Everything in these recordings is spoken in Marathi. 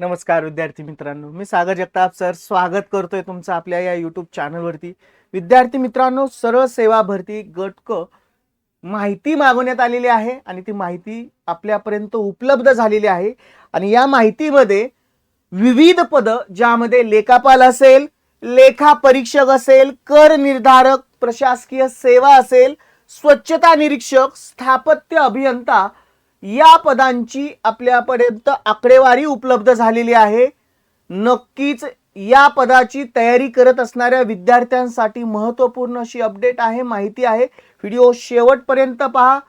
नमस्कार विद्यार्थी मित्रांनो, मी सागर जगताप सर स्वागत करतोय तुमचं आपल्या या यूट्यूब चॅनलवरती। विद्यार्थी मित्रांनो, सरळ सेवा भरती गट क माहिती मागवण्यात आलेली आहे आणि ती माहिती आपल्यापर्यंत उपलब्ध झालेली आहे। आणि या माहितीमध्ये विविध पद ज्यामध्ये लेखापाल असेल, लेखा परीक्षक असेल, कर निर्धारक, प्रशासकीय सेवा असेल, स्वच्छता निरीक्षक, स्थापत्य अभियंता या पदांची आपल्यापर्यंत आकडेवारी उपलब्ध झालेली आहे। नक्कीच या पदाची तयारी करत असणाऱ्या विद्यार्थ्यांसाठी महत्त्वपूर्ण अशी अपडेट आहे, माहिती आहे। व्हिडिओ शेवटपर्यंत पहा।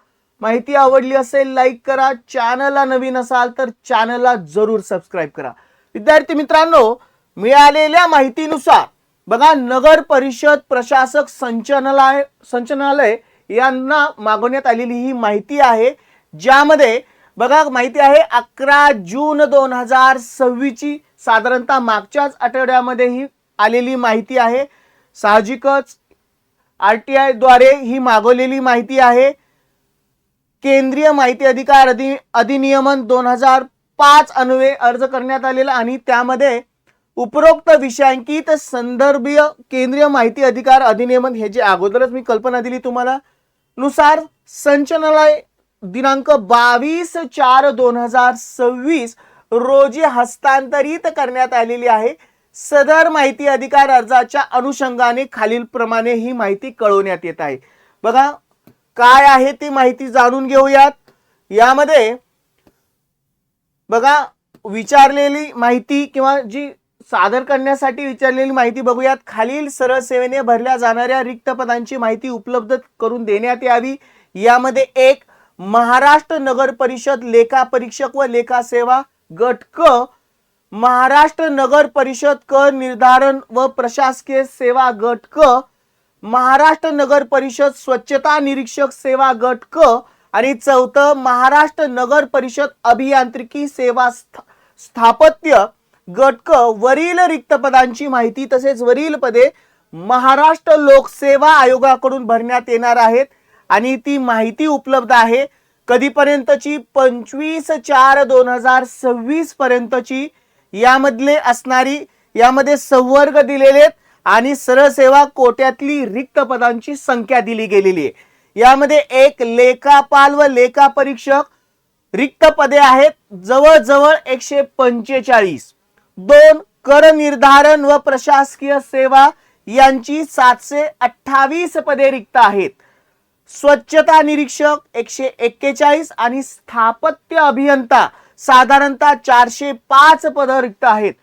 माहिती आवडली असेल लाईक करा, चॅनलला नवीन असाल तर चॅनलला जरूर सबस्क्राइब करा। विद्यार्थी मित्रांनो, मिळालेल्या माहितीनुसार बघा, नगर परिषद प्रशासक संचालनालय यांना मागवण्यात आलेली ही माहिती आहे, ज्यामध्ये बघा माहिती आहे 11 जून 2026 ची साधारणतः मागच्याच आठवड्यामध्ये ही आलेली माहिती आहे। साहजिकच RTI द्वारे ही मागवलेली माहिती आहे। केंद्रीय माहिती अधिकार अधिनियमन 2005 अन्वये अर्ज करण्यात आलेला आणि त्यामध्ये उपरोक्त विषयांकित संदर्भीय केंद्रीय माहिती अधिकार अधिनियमन हे जे अगोदरच मी कल्पना दिली तुम्हाला नुसार संचालनालय दिनांक 22/4/2026 रोजी हस्तांतरित करण्यात आलेली आहे। सदर माहिती अधिकार अर्जाच्या अनुषंगाने खालील प्रमाणे ही माहिती कळवण्यात येत आहे। बघा काय आहे ती माहिती जाणून घेऊयात। यामध्ये बघा विचारलेली माहिती किंवा जी सादर करण्यासाठी विचारलेली माहिती बघूयात। खालील सरळ सेवेने भरल्या जाणाऱ्या रिक्त पदांची माहिती उपलब्ध करून देण्यात यावी। यामध्ये 1 महाराष्ट्र नगर परिषद लेखा परीक्षक व लेखा सेवा गट क, महाराष्ट्र नगर परिषद कर निर्धारण व प्रशासकीय सेवा गट क, महाराष्ट्र नगर परिषद स्वच्छता निरीक्षक सेवा गट क आणि 4 महाराष्ट्र नगर परिषद अभियांत्रिकी सेवा स्थापत्य गट क। वरील रिक्त पदांची माहिती तसेच वरील पदे महाराष्ट्र लोकसेवा आयोगाकडून भरण्यात येणार आहेत आणि ती माहिती उपलब्ध आहे कधीपर्यंतची 25/4/2026 पर्यंतची। यामधले असणारी यामध्ये संवर्ग दिलेले आहेत आणि सरळ सेवा कोट्यातली रिक्त पदांची संख्या दिली गेलेली आहे। यामध्ये 1 लेखापाल व लेखा परीक्षक रिक्त पदे आहेत जवळजवळ 145, 2 कर निर्धारण व प्रशासकीय सेवा यांची 728 पदे रिक्त आहेत, स्वच्छता निरीक्षक 141 आणि स्थापत्य अभियंता साधारणतः 405 पद रिक्त आहेत।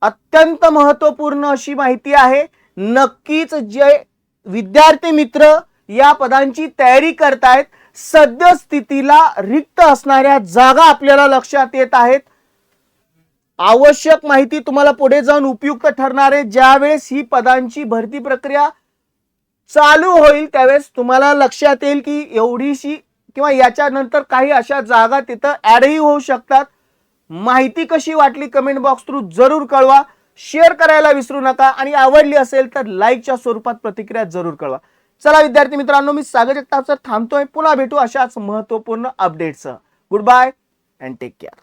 अत्यंत महत्त्वपूर्ण अशी माहिती आहे। नक्कीच जे विद्यार्थी मित्र या पदांची तयारी करतायत, सद्यस्थितीला रिक्त असणाऱ्या जागा आपल्याला लक्षात येत आहेत। आवश्यक माहिती तुम्हाला पुढे जाऊन उपयुक्त ठरणार आहे। ज्यावेळेस ही पदांची भरती प्रक्रिया चालू होईल त्यावेळेस तुम्हाला लक्षात येईल की एवढीशी किंवा याच्यानंतर काही अशा जागा तिथं ऍडही होऊ शकतात। माहिती कशी वाटली कमेंट बॉक्स थ्रू जरूर कळवा, शेअर करायला विसरू नका आणि आवडली असेल तर लाईकच्या स्वरूपात प्रतिक्रिया जरूर कळवा। चला विद्यार्थी मित्रांनो, मी सागर जगताप सर थांबतोय। पुन्हा भेटू अशाच महत्त्वपूर्ण अपडेट्ससह। Good bye and take care.